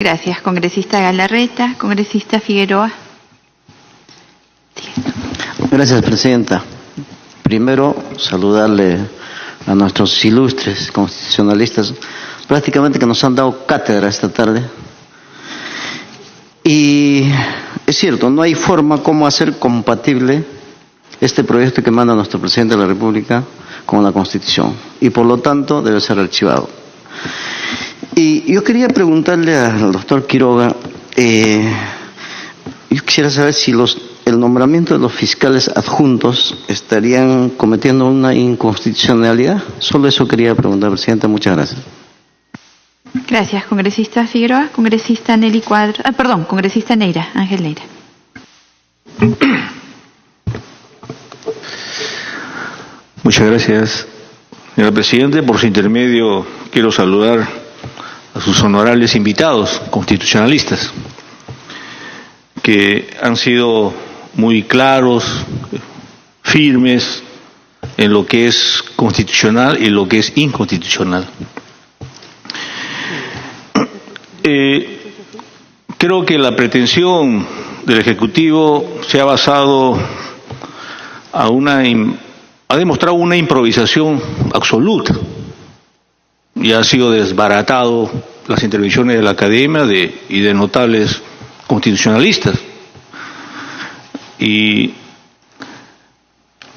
Gracias, congresista Galarreta. Congresista Figueroa. Gracias, presidenta. Primero, saludarle a nuestros ilustres constitucionalistas, prácticamente que nos han dado cátedra esta tarde. Y es cierto, no hay forma como hacer compatible este proyecto que manda nuestro presidente de la República con la Constitución, y por lo tanto debe ser archivado. Y yo quería preguntarle al doctor Quiroga, yo quisiera saber si el nombramiento de los fiscales adjuntos estarían cometiendo una inconstitucionalidad. Solo eso quería preguntar, presidenta. Muchas gracias. Gracias, congresista Figueroa. Congresista Nelly Cuadro. Congresista Neira, Ángel Neira. Muchas gracias, señora presidenta. Por su intermedio quiero saludar a sus honorables invitados constitucionalistas, que han sido muy claros, firmes en lo que es constitucional y lo que es inconstitucional. Creo que la pretensión del Ejecutivo se ha basado ha demostrado una improvisación absoluta, y ha sido desbaratado las intervenciones de la academia y de notables constitucionalistas. Y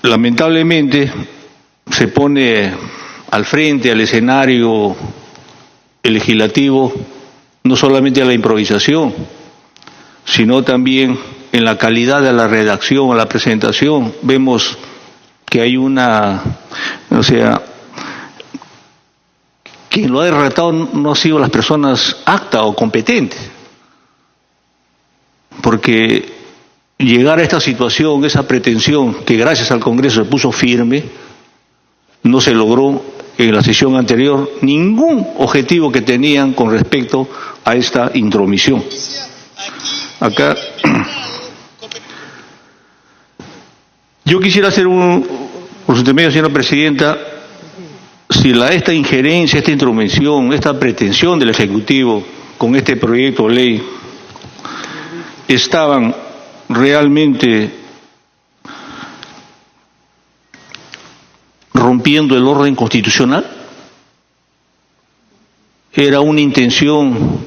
lamentablemente se pone al frente, al escenario legislativo, no solamente a la improvisación, sino también en la calidad de la redacción, a la presentación. Vemos que hay quien lo ha redactado no ha sido las personas aptas o competentes, porque llegar a esta situación, esa pretensión que gracias al Congreso se puso firme, no se logró en la sesión anterior ningún objetivo que tenían con respecto a esta intromisión. Acá yo quisiera hacer por su intermedio, señora presidenta, si esta injerencia, esta intromisión, esta pretensión del Ejecutivo con este proyecto de ley estaban realmente rompiendo el orden constitucional. Era una intención,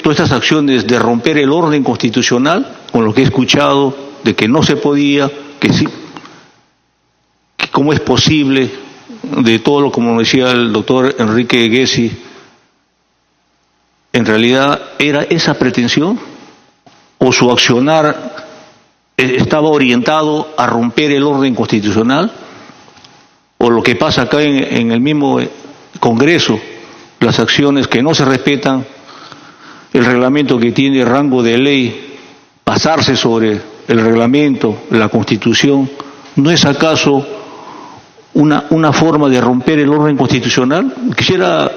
todas estas acciones de romper el orden constitucional, con lo que he escuchado de que no se podía, que sí, que cómo es posible, de todo lo como decía el doctor Enrique Gessi. ¿En realidad era esa pretensión o su accionar estaba orientado a romper el orden constitucional? O lo que pasa acá en el mismo Congreso, las acciones que no se respetan, el reglamento que tiene rango de ley, pasarse sobre el reglamento, la Constitución, ¿no es acaso una forma de romper el orden constitucional? Quisiera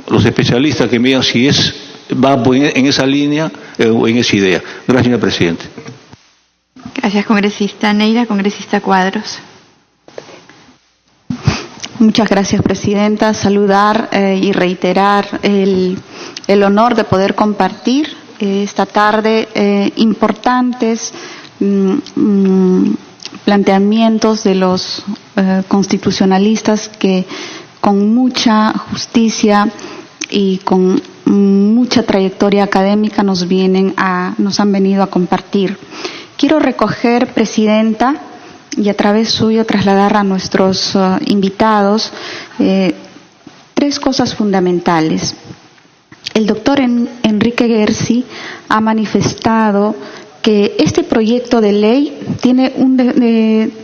los especialistas que me digan si va en esa línea o en esa idea. Gracias, señor presidente. Gracias, congresista Neira. Congresista Cuadros. Muchas gracias, presidenta. Saludar y reiterar el honor de poder compartir esta tarde importantes planteamientos de los constitucionalistas que con mucha justicia y con mucha trayectoria académica nos han venido a compartir. Quiero recoger, presidenta, y a través suyo trasladar a nuestros invitados tres cosas fundamentales. El doctor Enrique Gessi ha manifestado que este proyecto de ley tiene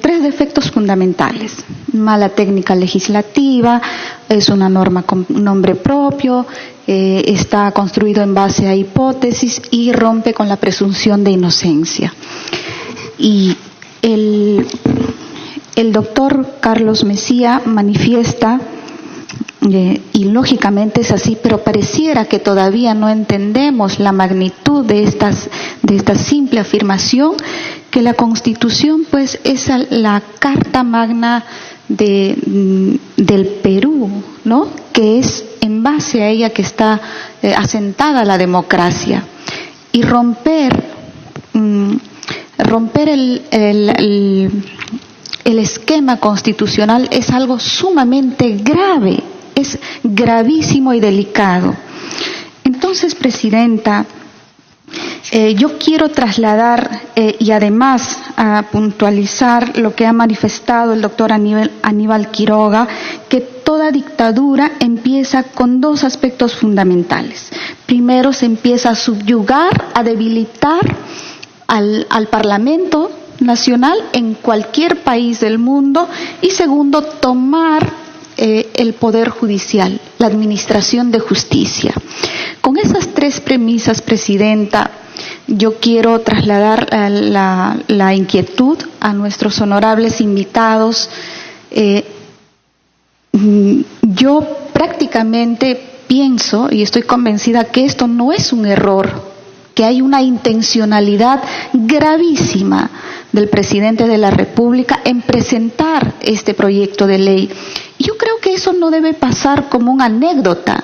tres defectos fundamentales: mala técnica legislativa, es una norma con nombre propio, está construido en base a hipótesis y rompe con la presunción de inocencia. Y el doctor Carlos Mejía manifiesta, y lógicamente es así, pero pareciera que todavía no entendemos la magnitud de esta simple afirmación, que la Constitución pues es la carta magna del Perú, ¿no? Que es en base a ella que está asentada la democracia. Y romper el esquema constitucional es algo sumamente grave, es gravísimo y delicado. Entonces, Presidenta, yo quiero trasladar y además a puntualizar lo que ha manifestado el doctor Aníbal Quiroga, que toda dictadura empieza con dos aspectos fundamentales. Primero, se empieza a subyugar, a debilitar al Parlamento Nacional en cualquier país del mundo, y segundo, tomar el Poder Judicial, la administración de justicia. Con esas tres premisas, Presidenta, yo quiero trasladar la inquietud a nuestros honorables invitados. Yo prácticamente pienso y estoy convencida que esto no es un error, que hay una intencionalidad gravísima del presidente de la República en presentar este proyecto de ley. Yo creo que eso no debe pasar como una anécdota,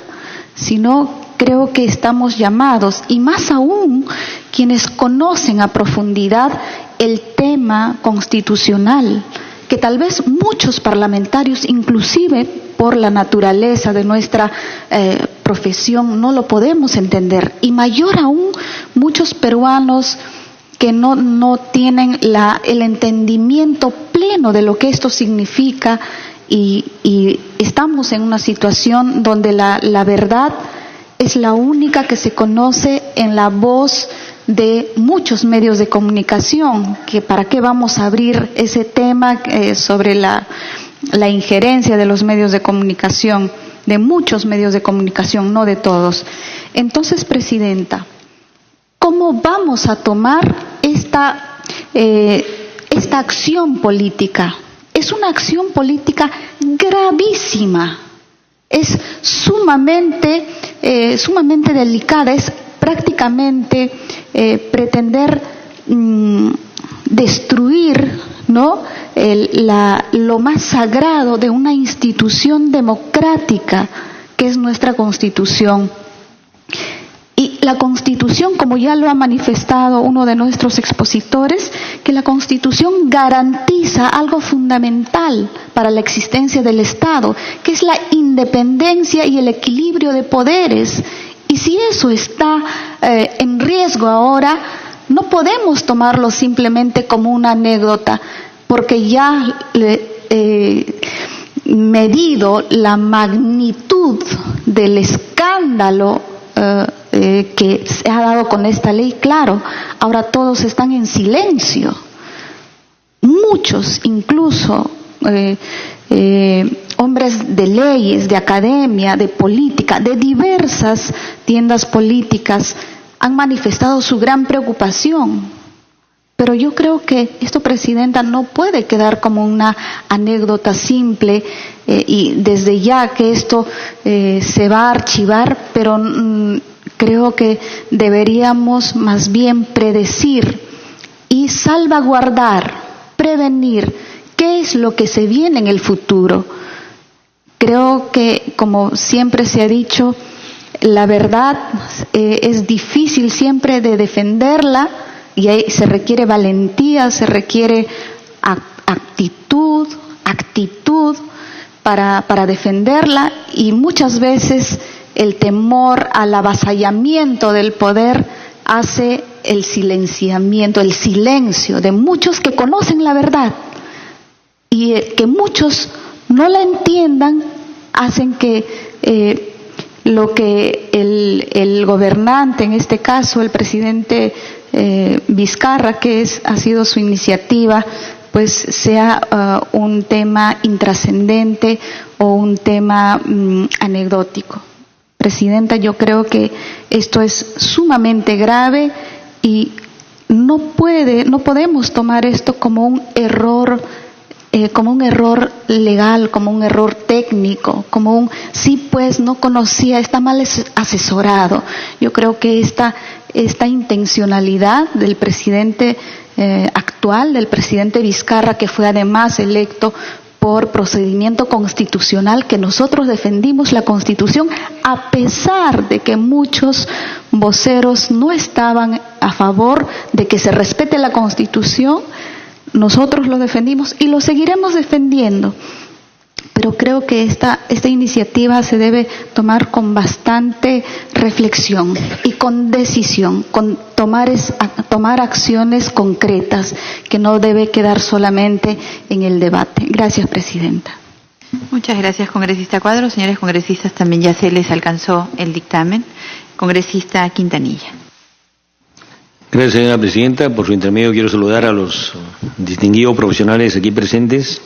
sino creo que estamos llamados, y más aún quienes conocen a profundidad el tema constitucional, que tal vez muchos parlamentarios, inclusive por la naturaleza de nuestra profesión, no lo podemos entender, y mayor aún muchos peruanos que no tienen el entendimiento pleno de lo que esto significa, y estamos en una situación donde la verdad es la única que se conoce en la voz de muchos medios de comunicación, que para qué vamos a abrir ese tema sobre la injerencia de los medios de comunicación, de muchos medios de comunicación, no de todos. Entonces, Presidenta, ¿cómo vamos a tomar esta acción política? Es una acción política gravísima, es sumamente delicada, es prácticamente pretender destruir, ¿no?, lo más sagrado de una institución democrática que es nuestra Constitución. Y la Constitución, como ya lo ha manifestado uno de nuestros expositores, que la Constitución garantiza algo fundamental para la existencia del Estado, que es la independencia y el equilibrio de poderes. Y si eso está en riesgo ahora, no podemos tomarlo simplemente como una anécdota, porque ya medido la magnitud del escándalo que se ha dado con esta ley, claro, ahora todos están en silencio. Muchos, incluso hombres de leyes, de academia, de política, de diversas tiendas políticas, han manifestado su gran preocupación. Pero yo creo que esto, Presidenta, no puede quedar como una anécdota simple y desde ya que esto se va a archivar, pero creo que deberíamos más bien predecir y salvaguardar, prevenir qué es lo que se viene en el futuro. Creo que, como siempre se ha dicho, la verdad es difícil siempre de defenderla, y ahí se requiere valentía, se requiere actitud para defenderla, y muchas veces el temor al avasallamiento del poder hace el silenciamiento, el silencio de muchos que conocen la verdad, y que muchos no la entiendan, hacen que lo que el gobernante, en este caso el presidente Vizcarra, que ha sido su iniciativa, pues sea un tema intrascendente o un tema anecdótico. Presidenta, yo creo que esto es sumamente grave y no podemos tomar esto como un error legal, como un error técnico, sí, pues no conocía, está mal asesorado. Yo creo que esta intencionalidad del presidente actual, del presidente Vizcarra, que fue además electo por procedimiento constitucional, que nosotros defendimos la Constitución a pesar de que muchos voceros no estaban a favor de que se respete la Constitución. Nosotros lo defendimos y lo seguiremos defendiendo. Pero creo que esta iniciativa se debe tomar con bastante reflexión y con decisión, con tomar acciones concretas, que no debe quedar solamente en el debate. Gracias, Presidenta. Muchas gracias, congresista Cuadro. Señores congresistas, también ya se les alcanzó el dictamen. Congresista Quintanilla. Gracias, señora Presidenta. Por su intermedio quiero saludar a los distinguidos profesionales aquí presentes.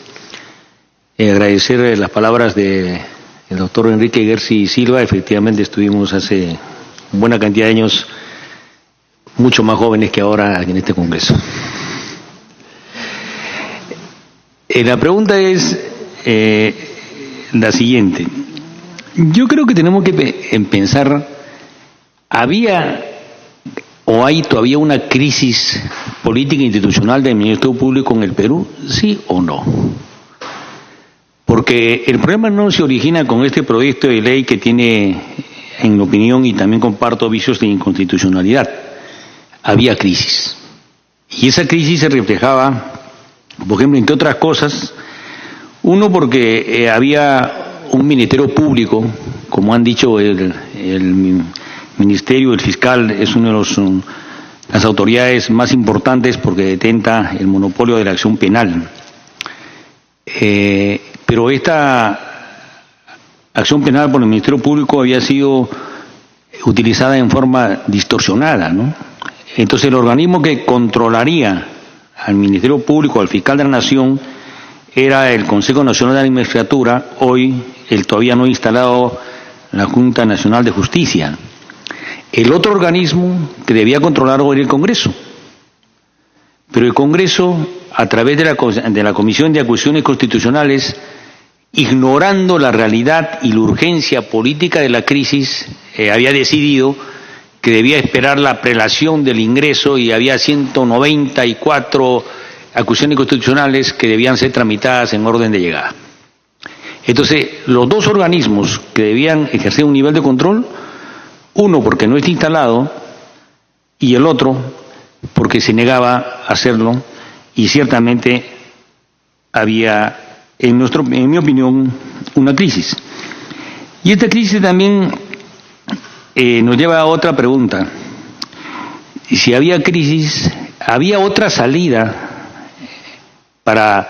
Agradecer las palabras del doctor Enrique Gersi Silva. Efectivamente estuvimos hace buena cantidad de años mucho más jóvenes que ahora en este Congreso. La pregunta es la siguiente. Yo creo que tenemos que pensar, ¿había o hay todavía una crisis política e institucional del Ministerio Público en el Perú? ¿Sí o no? Porque el problema no se origina con este proyecto de ley que tiene, en mi opinión, y también comparto, vicios de inconstitucionalidad. Había crisis. Y esa crisis se reflejaba, por ejemplo, entre otras cosas, uno, porque había un Ministerio Público, como han dicho el Ministerio, el fiscal es una de las autoridades más importantes porque detenta el monopolio de la acción penal. Pero esta acción penal por el Ministerio Público había sido utilizada en forma distorsionada, ¿no? Entonces el organismo que controlaría al Ministerio Público, al fiscal de la Nación, era el Consejo Nacional de la Magistratura, hoy el todavía no instalado la Junta Nacional de Justicia. El otro organismo que debía controlar hoy era el Congreso. Pero el Congreso, a través de la Comisión de Acusaciones Constitucionales, ignorando la realidad y la urgencia política de la crisis, había decidido que debía esperar la prelación del ingreso y había 194 acusaciones constitucionales que debían ser tramitadas en orden de llegada. Entonces, los dos organismos que debían ejercer un nivel de control, uno porque no está instalado y el otro porque se negaba a hacerlo, y ciertamente había, en mi opinión, una crisis. Y esta crisis también nos lleva a otra pregunta. Si había crisis, ¿había otra salida para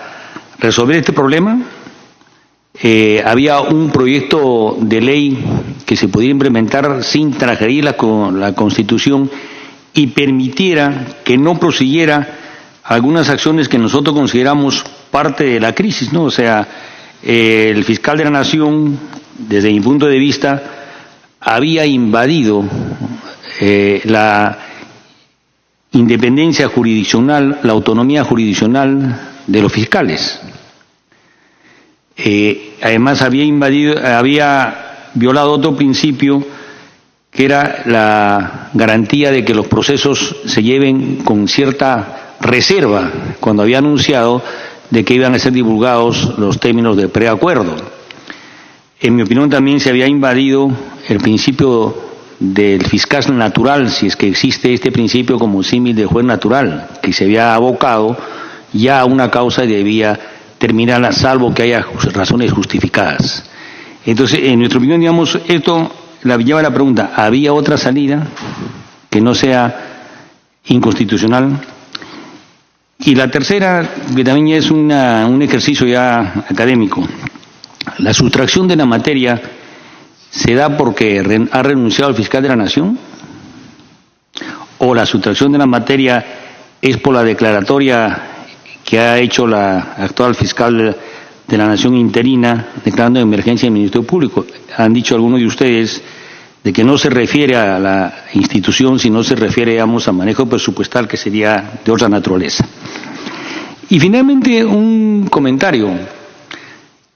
resolver este problema? Había un proyecto de ley que se podía implementar sin transgredir la Constitución y permitiera que no prosiguiera algunas acciones que nosotros consideramos parte de la crisis, ¿no? O sea, el fiscal de la Nación, desde mi punto de vista, había invadido la independencia jurisdiccional, la autonomía jurisdiccional de los fiscales. Además había violado otro principio, que era la garantía de que los procesos se lleven con cierta reserva, cuando había anunciado de que iban a ser divulgados los términos del preacuerdo. En mi opinión también se había invadido el principio del fiscal natural, si es que existe este principio como símil de juez natural, que se había abocado ya a una causa y debía terminarla salvo que haya razones justificadas. Entonces, en nuestra opinión, digamos, esto lleva a la pregunta, ¿había otra salida que no sea inconstitucional? Y la tercera, que también es un ejercicio ya académico, ¿la sustracción de la materia se da porque ha renunciado el fiscal de la Nación? ¿O la sustracción de la materia es por la declaratoria que ha hecho la actual fiscal de la Nación interina declarando emergencia en el Ministerio Público? Han dicho algunos de ustedes de que no se refiere a la institución, sino se refiere, digamos, a manejo presupuestal, que sería de otra naturaleza. Y finalmente un comentario.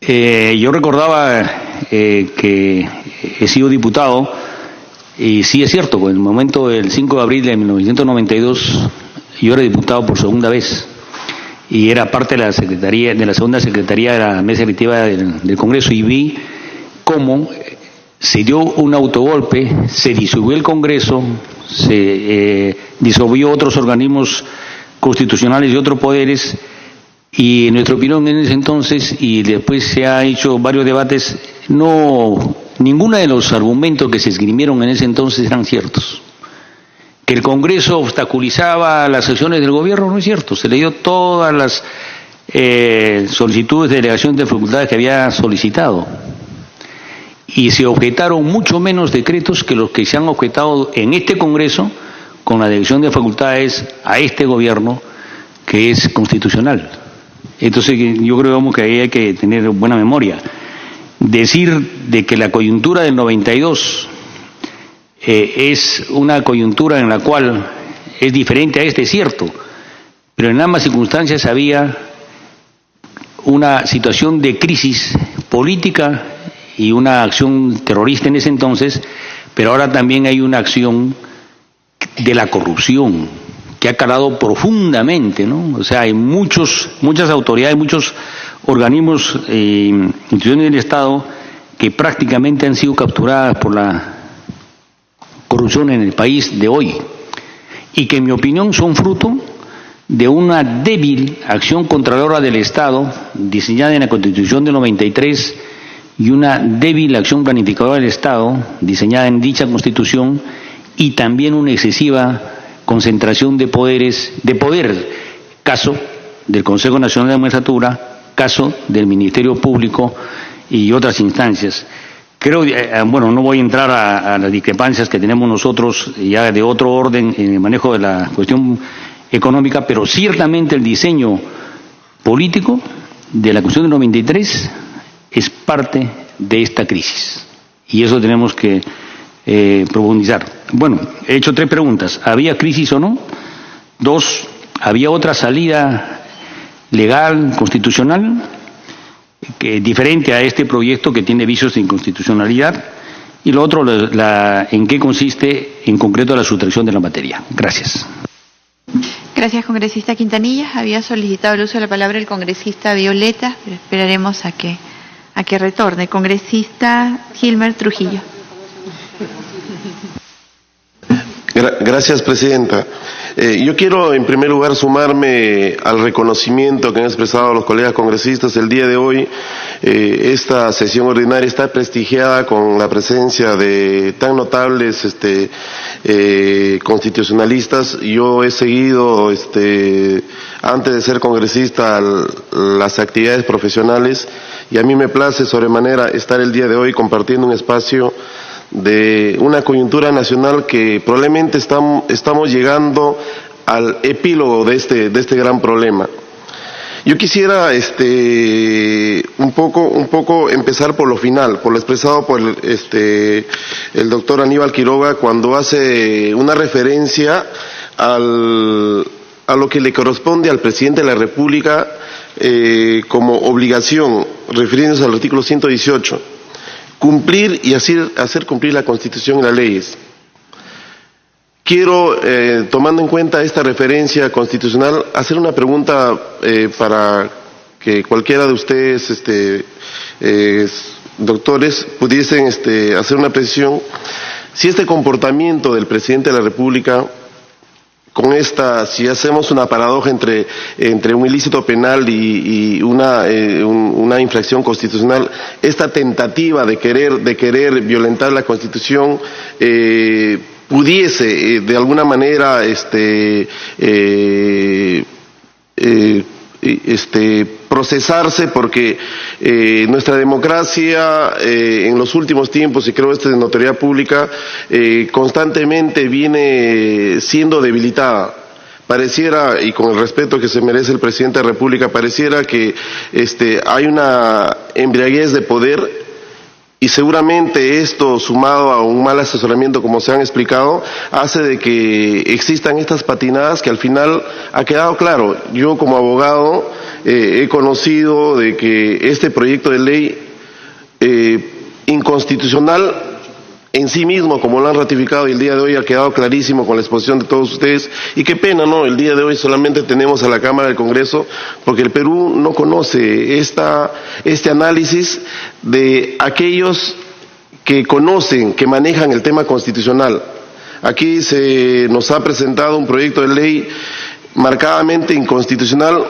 Yo recordaba que he sido diputado, y sí es cierto, en el momento del 5 de abril de 1992 yo era diputado por segunda vez. y era parte de la secretaría, de la segunda secretaría de la mesa directiva del Congreso, y vi cómo se dio un autogolpe, se disolvió el Congreso, se disolvió otros organismos constitucionales y otros poderes, y en nuestra opinión en ese entonces, y después se ha hecho varios debates, ninguno de los argumentos que se esgrimieron en ese entonces eran ciertos. Que el Congreso obstaculizaba las sesiones del gobierno no es cierto, se le dio todas las solicitudes de delegación de facultades que había solicitado, y se objetaron mucho menos decretos que los que se han objetado en este Congreso con la delegación de facultades a este gobierno, que es constitucional. Entonces yo creo que ahí hay que tener buena memoria. Decir de que la coyuntura del 92 es una coyuntura en la cual es diferente a este, es cierto, pero en ambas circunstancias había una situación de crisis política y una acción terrorista en ese entonces, pero ahora también hay una acción de la corrupción que ha calado profundamente, ¿no? O sea, hay muchas autoridades, muchos organismos, instituciones del Estado que prácticamente han sido capturadas por la corrupción en el país de hoy, y que en mi opinión son fruto de una débil acción controladora del Estado diseñada en la Constitución del 93 y una débil acción planificadora del Estado diseñada en dicha Constitución, y también una excesiva concentración de poder, caso del Consejo Nacional de la Magistratura, caso del Ministerio Público y otras instancias. Creo, no voy a entrar a las discrepancias que tenemos nosotros ya de otro orden en el manejo de la cuestión económica, pero ciertamente el diseño político de la Constitución del 93 es parte de esta crisis, y eso tenemos que profundizar. Bueno, he hecho 3 preguntas. ¿Había crisis o no? 2, ¿había otra salida legal, constitucional, diferente a este proyecto que tiene vicios de inconstitucionalidad? Y lo otro, ¿en qué consiste en concreto la sustracción de la materia? Gracias. Gracias, congresista Quintanilla. Había solicitado el uso de la palabra el congresista Violeta, pero esperaremos a que retorne. Congresista Gilmer Trujillo. Gracias, presidenta. Yo quiero, en primer lugar, sumarme al reconocimiento que han expresado los colegas congresistas el día de hoy. Esta sesión ordinaria está prestigiada con la presencia de tan notables constitucionalistas. Yo he seguido, antes de ser congresista, las actividades profesionales, y a mí me place sobremanera estar el día de hoy compartiendo un espacio de una coyuntura nacional que probablemente estamos llegando al epílogo de este gran problema. Yo quisiera un poco empezar por lo final, por lo expresado por el doctor Aníbal Quiroga, cuando hace una referencia a lo que le corresponde al presidente de la República como obligación, refiriéndose al artículo 118. Cumplir y hacer cumplir la Constitución y las leyes. Quiero, tomando en cuenta esta referencia constitucional, hacer una pregunta para que cualquiera de ustedes, doctores, pudiesen hacer una precisión. Si este comportamiento del presidente de la República, si hacemos una paradoja entre un ilícito penal y una infracción constitucional, esta tentativa de querer violentar la Constitución pudiese de alguna manera procesarse, porque nuestra democracia en los últimos tiempos, y creo de notoriedad pública, constantemente viene siendo debilitada. Pareciera, y con el respeto que se merece el presidente de la República, pareciera que hay una embriaguez de poder, y seguramente esto, sumado a un mal asesoramiento, como se han explicado, hace de que existan estas patinadas que al final ha quedado claro. Yo, como abogado, he conocido de que este proyecto de ley inconstitucional en sí mismo, como lo han ratificado, y el día de hoy ha quedado clarísimo con la exposición de todos ustedes, y qué pena, ¿no? El día de hoy solamente tenemos a la Cámara del Congreso, porque el Perú no conoce este análisis de aquellos que conocen, que manejan el tema constitucional. Aquí se nos ha presentado un proyecto de ley marcadamente inconstitucional.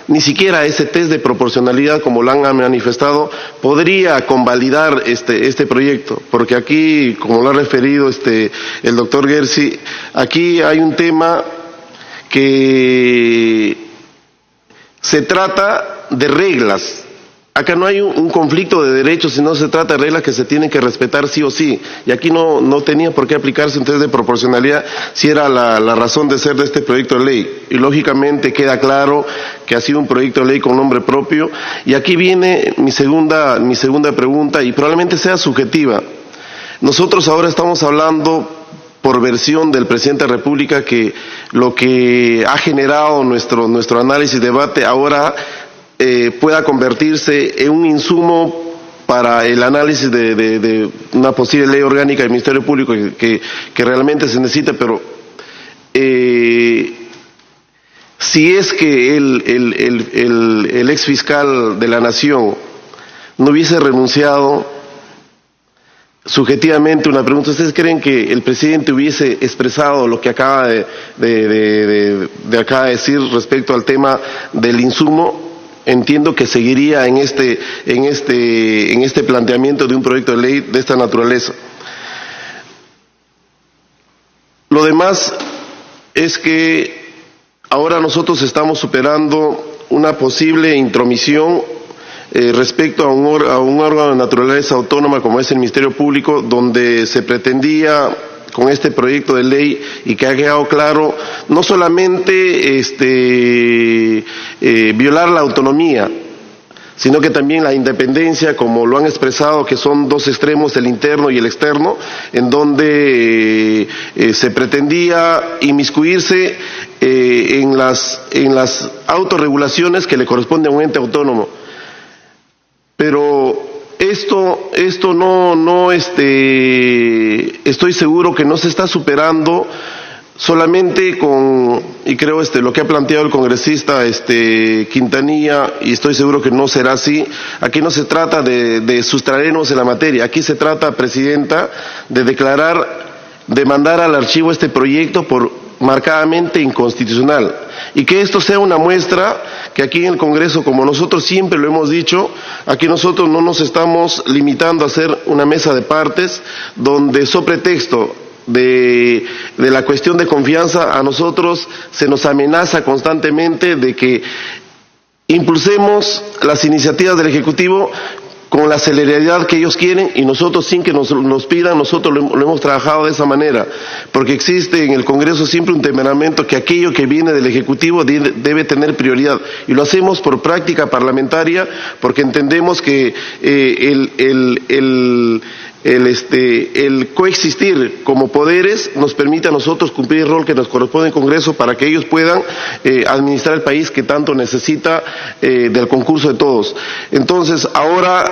Ni siquiera ese test de proporcionalidad, como lo han manifestado, podría convalidar este proyecto, porque aquí, como lo ha referido el doctor Gersi, aquí hay un tema que se trata de reglas. Acá no hay un conflicto de derechos, sino se trata de reglas que se tienen que respetar sí o sí. Y aquí no tenía por qué aplicarse un test de proporcionalidad si era la razón de ser de este proyecto de ley. Y lógicamente queda claro que ha sido un proyecto de ley con nombre propio. Y aquí viene mi segunda pregunta, y probablemente sea subjetiva. Nosotros ahora estamos hablando por versión del presidente de la República que lo que ha generado nuestro análisis y debate ahora pueda convertirse en un insumo para el análisis de una posible ley orgánica del Ministerio Público que realmente se necesita, pero si es que el ex fiscal de la Nación no hubiese renunciado, subjetivamente una pregunta, ¿ustedes creen que el presidente hubiese expresado lo que acaba de decir respecto al tema del insumo? Entiendo que seguiría en este planteamiento de un proyecto de ley de esta naturaleza. Lo demás es que ahora nosotros estamos superando una posible intromisión respecto a un órgano de naturaleza autónoma como es el Ministerio Público, donde se pretendía con este proyecto de ley, y que ha quedado claro, no solamente violar la autonomía, sino que también la independencia, como lo han expresado, que son dos extremos, el interno y el externo, en donde se pretendía inmiscuirse en las autorregulaciones que le corresponden a un ente autónomo. Pero esto no estoy seguro que no se está superando solamente con, y creo lo que ha planteado el congresista Quintanilla, y estoy seguro que no será así. Aquí no se trata de sustraernos en la materia, aquí se trata, Presidenta, de mandar al archivo este proyecto por marcadamente inconstitucional, y que esto sea una muestra que aquí en el Congreso, como nosotros siempre lo hemos dicho, aquí nosotros no nos estamos limitando a hacer una mesa de partes donde sobre pretexto de la cuestión de confianza a nosotros se nos amenaza constantemente de que impulsemos las iniciativas del Ejecutivo con la celeridad que ellos quieren, y nosotros, sin que nos pidan, nosotros lo hemos trabajado de esa manera, porque existe en el Congreso siempre un temperamento que aquello que viene del Ejecutivo debe tener prioridad, y lo hacemos por práctica parlamentaria, porque entendemos que el coexistir como poderes nos permite a nosotros cumplir el rol que nos corresponde en el Congreso para que ellos puedan administrar el país que tanto necesita del concurso de todos. Entonces, ahora,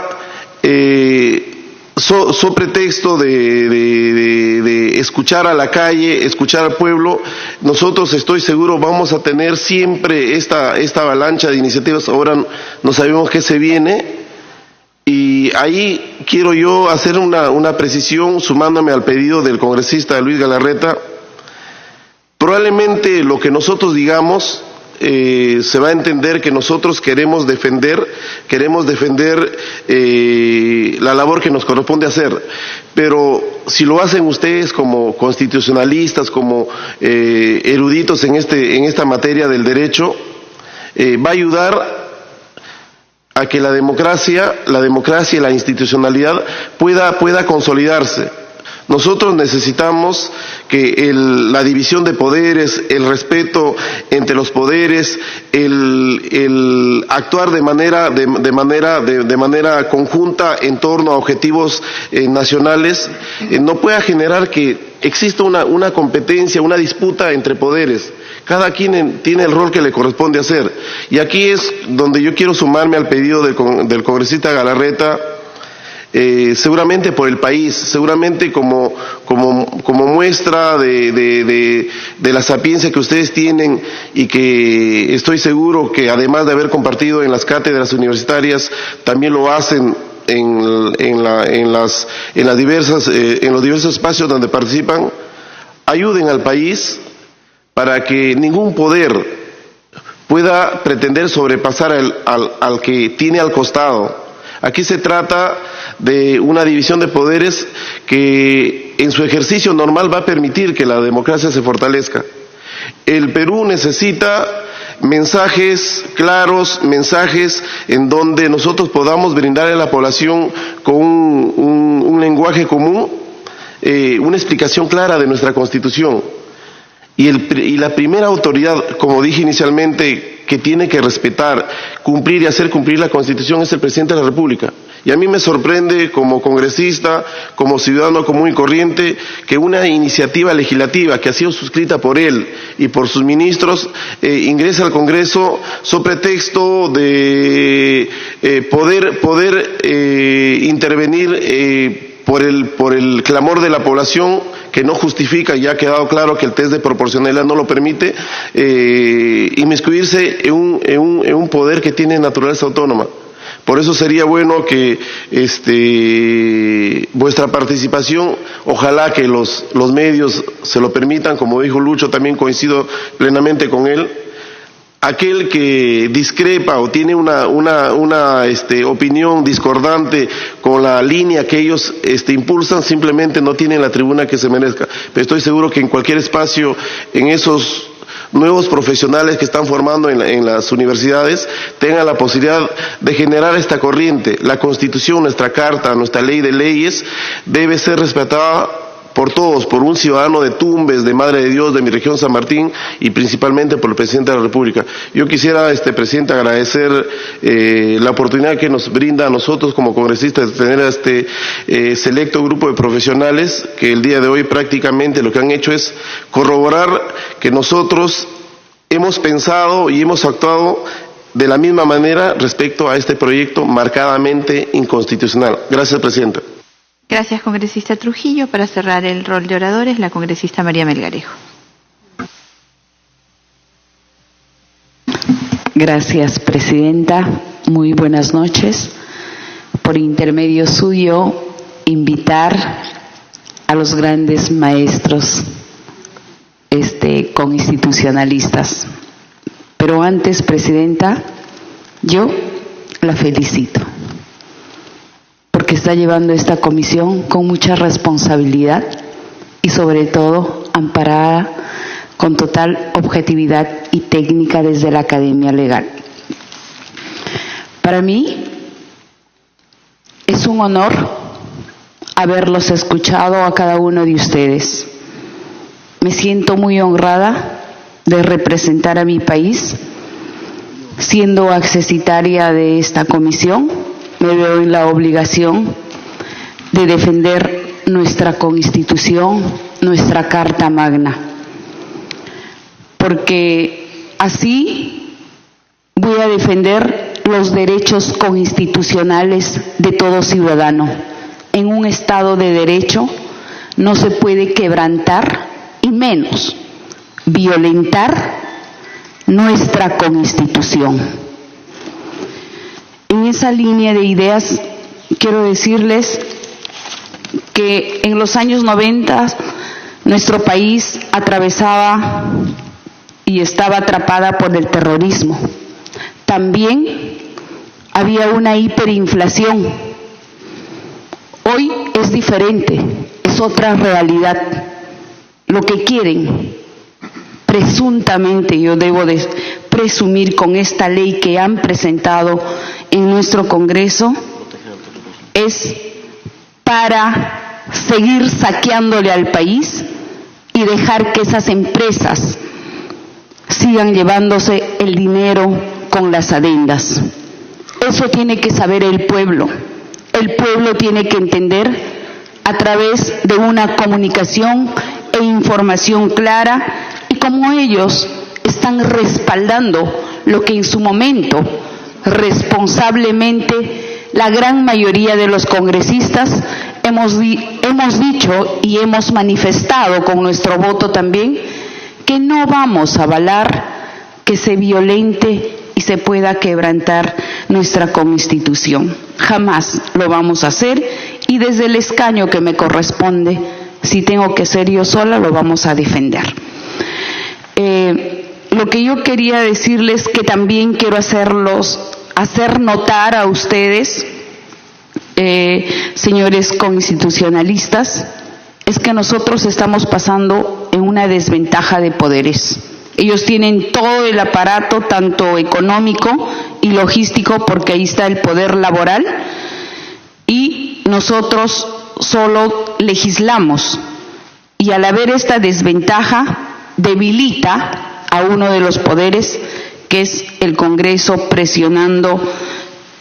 so pretexto de escuchar a la calle, escuchar al pueblo, nosotros, estoy seguro, vamos a tener siempre esta avalancha de iniciativas. Ahora no sabemos qué se viene. Y ahí quiero yo hacer una precisión, sumándome al pedido del congresista Luis Galarreta. Probablemente lo que nosotros digamos se va a entender que nosotros queremos defender la labor que nos corresponde hacer, pero si lo hacen ustedes como constitucionalistas, como eruditos en esta materia del derecho, va a ayudar a que la democracia y la institucionalidad pueda consolidarse. Nosotros necesitamos que la división de poderes, el respeto entre los poderes, el actuar de manera conjunta en torno a objetivos nacionales, no pueda generar que exista una competencia, una disputa entre poderes. Cada quien tiene el rol que le corresponde hacer. Y aquí es donde yo quiero sumarme al pedido del congresista Galarreta, seguramente por el país, seguramente como muestra de la sapiencia que ustedes tienen, y que estoy seguro que además de haber compartido en las cátedras universitarias, también lo hacen en los diversos espacios donde participan. Ayuden al país para que ningún poder pueda pretender sobrepasar al que tiene al costado. Aquí se trata de una división de poderes que en su ejercicio normal va a permitir que la democracia se fortalezca. El Perú necesita mensajes claros, mensajes en donde nosotros podamos brindarle a la población con un lenguaje común, una explicación clara de nuestra Constitución. Y la primera autoridad, como dije inicialmente, que tiene que respetar, cumplir y hacer cumplir la Constitución es el presidente de la República. Y a mí me sorprende, como congresista, como ciudadano común y corriente, que una iniciativa legislativa que ha sido suscrita por él y por sus ministros ingrese al Congreso sobre pretexto de poder intervenir por el clamor de la población, que no justifica. Ya ha quedado claro que el test de proporcionalidad no lo permite, inmiscuirse en un poder que tiene naturaleza autónoma. Por eso sería bueno que vuestra participación, ojalá que los medios se lo permitan, como dijo Lucho, también coincido plenamente con él. Aquel que discrepa o tiene una opinión discordante con la línea que ellos impulsan, simplemente no tiene la tribuna que se merezca. Pero estoy seguro que en cualquier espacio, en esos nuevos profesionales que están formando en las universidades, tengan la posibilidad de generar esta corriente. La Constitución, nuestra Carta, nuestra ley de leyes, debe ser respetada por todos, por un ciudadano de Tumbes, de Madre de Dios, de mi región San Martín, y principalmente por el presidente de la República. Yo quisiera, presidente, agradecer la oportunidad que nos brinda a nosotros como congresistas de tener a este selecto grupo de profesionales que el día de hoy prácticamente lo que han hecho es corroborar que nosotros hemos pensado y hemos actuado de la misma manera respecto a este proyecto marcadamente inconstitucional. Gracias, presidente. Gracias, congresista Trujillo. Para cerrar el rol de oradores, la congresista María Melgarejo. Gracias, presidenta. Muy buenas noches. Por intermedio suyo, invitar a los grandes maestros constitucionalistas. Pero antes, presidenta, yo la felicito, porque está llevando esta comisión con mucha responsabilidad y sobre todo amparada con total objetividad y técnica desde la Academia Legal. Para mí es un honor haberlos escuchado a cada uno de ustedes. Me siento muy honrada de representar a mi país, siendo accesitaria de esta comisión. Me veo en la obligación de defender nuestra Constitución, nuestra Carta Magna, porque así voy a defender los derechos constitucionales de todo ciudadano. En un Estado de Derecho no se puede quebrantar y menos violentar nuestra Constitución. En esa línea de ideas quiero decirles que en los años 90 nuestro país atravesaba y estaba atrapada por el terrorismo. También había una hiperinflación. Hoy es diferente, es otra realidad. Lo que quieren, presuntamente, yo debo de presumir con esta ley que han presentado en nuestro Congreso, es para seguir saqueándole al país y dejar que esas empresas sigan llevándose el dinero con las adendas. Eso tiene que saber el pueblo. El pueblo tiene que entender a través de una comunicación e información clara, y como ellos están respaldando lo que en su momento responsablemente la gran mayoría de los congresistas hemos dicho y hemos manifestado con nuestro voto también que no vamos a avalar que se violente y se pueda quebrantar nuestra Constitución. Jamás lo vamos a hacer, y desde el escaño que me corresponde, si tengo que ser yo sola, lo vamos a defender. Lo que yo quería decirles, que también quiero hacer notar a ustedes, señores constitucionalistas, es que nosotros estamos pasando en una desventaja de poderes. Ellos tienen todo el aparato, tanto económico y logístico, porque ahí está el poder laboral, y nosotros solo legislamos. Y al haber esta desventaja, debilita a uno de los poderes, que es el Congreso, presionando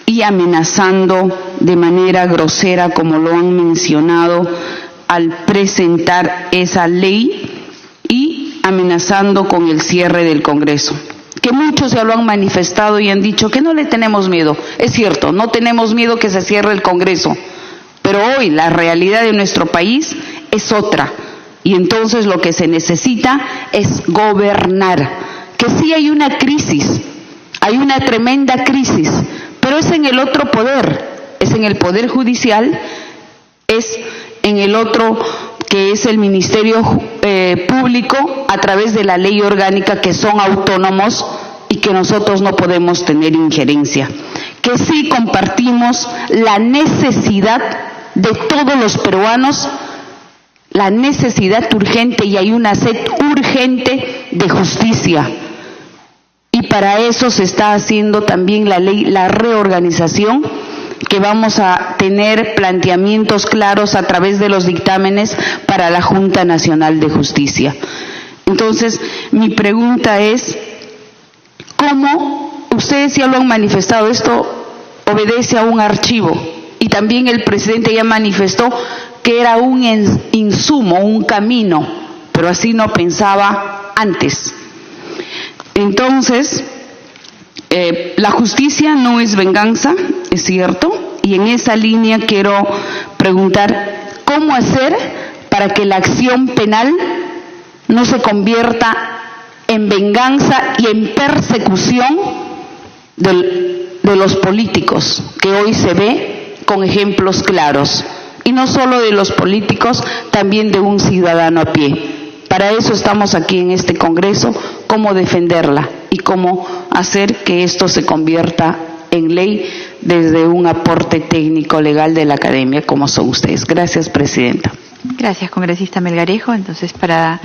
y amenazando de manera grosera, como lo han mencionado, al presentar esa ley, y amenazando con el cierre del Congreso. Que muchos ya lo han manifestado y han dicho que no le tenemos miedo. Es cierto, no tenemos miedo que se cierre el Congreso, pero hoy la realidad de nuestro país es otra, y entonces lo que se necesita es gobernar. Que sí hay una crisis, hay una tremenda crisis, pero es en el otro poder, es en el Poder Judicial, es en el otro, que es el Ministerio Público, a través de la ley orgánica, que son autónomos y que nosotros no podemos tener injerencia. Que sí compartimos la necesidad de todos los peruanos, la necesidad urgente, y hay una sed urgente de justicia. Y para eso se está haciendo también la ley, la reorganización, que vamos a tener planteamientos claros a través de los dictámenes para la Junta Nacional de Justicia. Entonces, mi pregunta es, ¿cómo ustedes ya lo han manifestado? Esto obedece a un archivo, y también el presidente ya manifestó que era un insumo, un camino, pero así no pensaba antes. Entonces, la justicia no es venganza, es cierto, y en esa línea quiero preguntar, ¿cómo hacer para que la acción penal no se convierta en venganza y en persecución de los políticos, que hoy se ve con ejemplos claros? Y no solo de los políticos, también de un ciudadano a pie. Para eso estamos aquí en este Congreso, cómo defenderla y cómo hacer que esto se convierta en ley desde un aporte técnico legal de la academia, como son ustedes. Gracias, presidenta. Gracias, congresista Melgarejo. Entonces, para